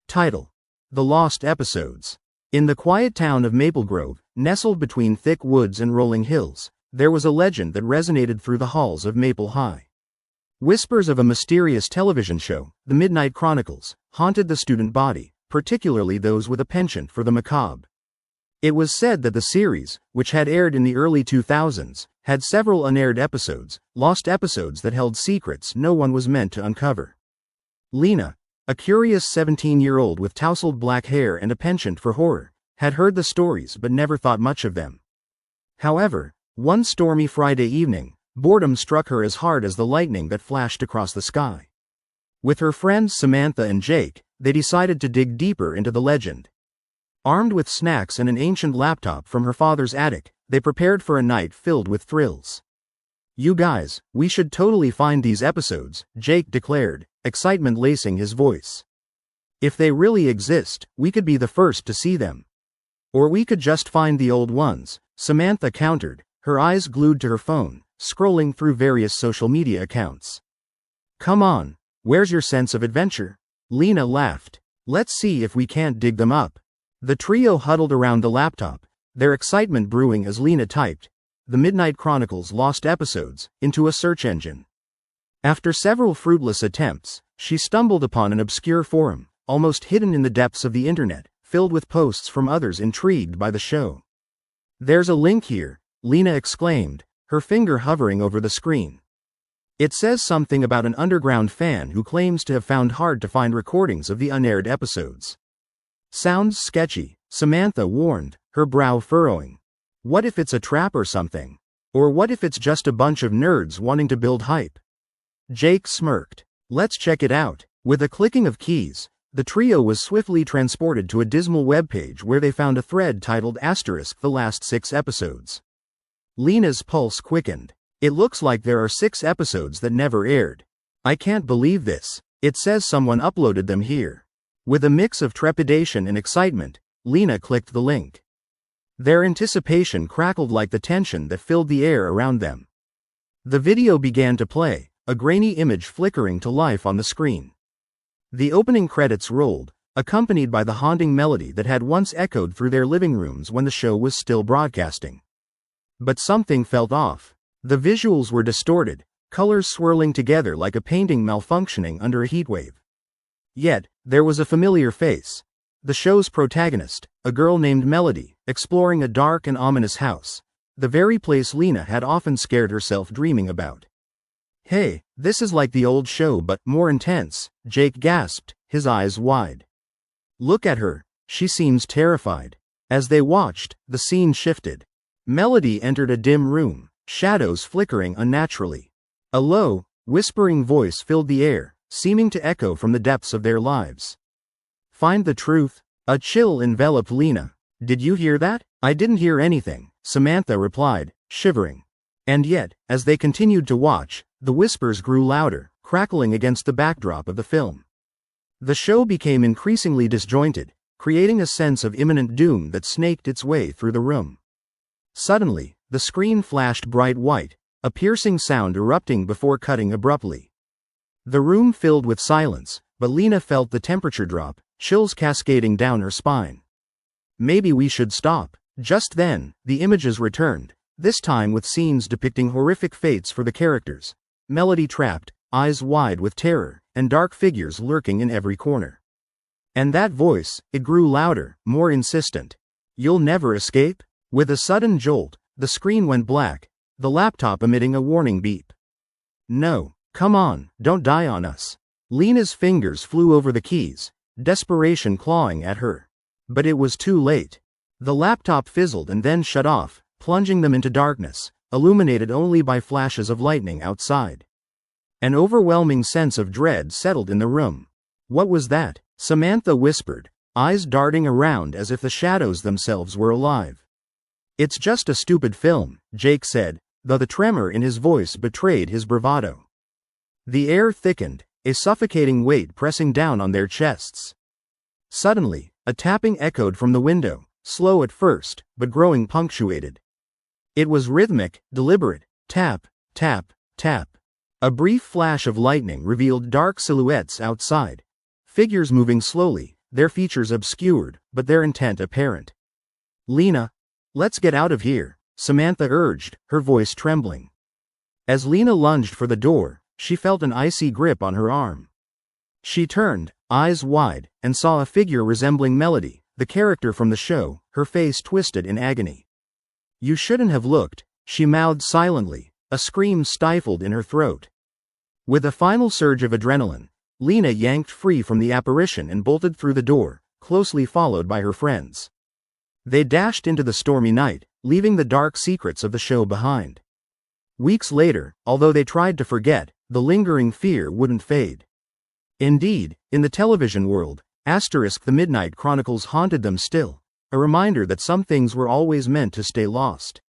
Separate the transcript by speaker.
Speaker 1: Title: The Lost Episodes. In the quiet town of Maple Grove, nestled between thick woods and rolling hills, there was a legend that resonated through the halls of Maple High. Whispers of a mysterious television show, the Midnight Chronicles, haunted the student body, particularly those with a penchant for the macabre. It was said that the series, which had aired in the early 2000s, had several unaired episodes, lost episodes that held secrets no one was meant to uncover. Lena, a curious 17-year-old with tousled black hair and a penchant for horror, had heard the stories but never thought much of them. However, one stormy Friday evening, boredom struck her as hard as the lightning that flashed across the sky. With her friends Samantha and Jake, they decided to dig deeper into the legend. Armed with snacks and an ancient laptop from her father's attic, they prepared for a night filled with thrills. "You guys, we should totally find these episodes," Jake declared, excitement lacing his voice. "If they really exist, we could be the first to see them. Or we could just find the old ones," Samantha countered, her eyes glued to her phone, scrolling through various social media accounts. "Come on, where's your sense of adventure?" Lena laughed. "Let's see if we can't dig them up." The trio huddled around the laptop, their excitement brewing as Lena typed, "The Midnight Chronicles Lost Episodes," into a search engine. After several fruitless attempts, she stumbled upon an obscure forum, almost hidden in the depths of the internet, filled with posts from others intrigued by the show. "There's a link here," Lena exclaimed, her finger hovering over the screen. "It says something about an underground fan who claims to have found hard-to-find recordings of the unaired episodes." "Sounds sketchy," Samantha warned, her brow furrowing. "What if it's a trap or something? Or what if it's just a bunch of nerds wanting to build hype?" Jake smirked. "Let's check it out." With a clicking of keys, the trio was swiftly transported to a dismal webpage where they found a thread titled "*The Last 6 Episodes." Lena's pulse quickened. "It looks like there are 6 episodes that never aired. I can't believe this. It says someone uploaded them here." With a mix of trepidation and excitement, Lena clicked the link. Their anticipation crackled like the tension that filled the air around them. The video began to play, a grainy image flickering to life on the screen. The opening credits rolled, accompanied by the haunting melody that had once echoed through their living rooms when the show was still broadcasting. But something felt off. The visuals were distorted, colors swirling together like a painting malfunctioning under a heatwave. Yet, there was a familiar face. The show's protagonist, a girl named Melody, exploring a dark and ominous house, the very place Lena had often scared herself dreaming about. "Hey, this is like the old show but more intense," Jake gasped, his eyes wide. "Look at her, she seems terrified." As they watched, the scene shifted. Melody entered a dim room, shadows flickering unnaturally. A low, whispering voice filled the air, seeming to echo from the depths of their lives. "Find the truth." A chill enveloped Lena. "Did you hear that?" "I didn't hear anything," Samantha replied, shivering. And yet, as they continued to watch, the whispers grew louder, crackling against the backdrop of the film. The show became increasingly disjointed, creating a sense of imminent doom that snaked its way through the room. Suddenly, the screen flashed bright white, a piercing sound erupting before cutting abruptly. The room filled with silence, but Lena felt the temperature drop, chills cascading down her spine. "Maybe we should stop." Just then, the images returned, this time with scenes depicting horrific fates for the characters. Melody trapped, eyes wide with terror, and dark figures lurking in every corner. And that voice, it grew louder, more insistent. "You'll never escape?" With a sudden jolt, the screen went black, the laptop emitting a warning beep. "No, come on, don't die on us." Lena's fingers flew over the keys, desperation clawing at her. But it was too late. The laptop fizzled and then shut off, plunging them into darkness, illuminated only by flashes of lightning outside. An overwhelming sense of dread settled in the room. "What was that?" Samantha whispered, eyes darting around as if the shadows themselves were alive. "It's just a stupid film," Jake said, though the tremor in his voice betrayed his bravado. The air thickened, a suffocating weight pressing down on their chests. Suddenly, a tapping echoed from the window, slow at first, but growing punctuated. It was rhythmic, deliberate, tap, tap, tap. A brief flash of lightning revealed dark silhouettes outside, figures moving slowly, their features obscured, but their intent apparent. "Lena, let's get out of here," Samantha urged, her voice trembling. As Lena lunged for the door, she felt an icy grip on her arm. She turned, eyes wide, and saw a figure resembling Melody, the character from the show, her face twisted in agony. "You shouldn't have looked," she mouthed silently, a scream stifled in her throat. With a final surge of adrenaline, Lena yanked free from the apparition and bolted through the door, closely followed by her friends. They dashed into the stormy night, leaving the dark secrets of the show behind. Weeks later, although they tried to forget, the lingering fear wouldn't fade. Indeed, in the television world, the Midnight Chronicles haunted them still, a reminder that some things were always meant to stay lost.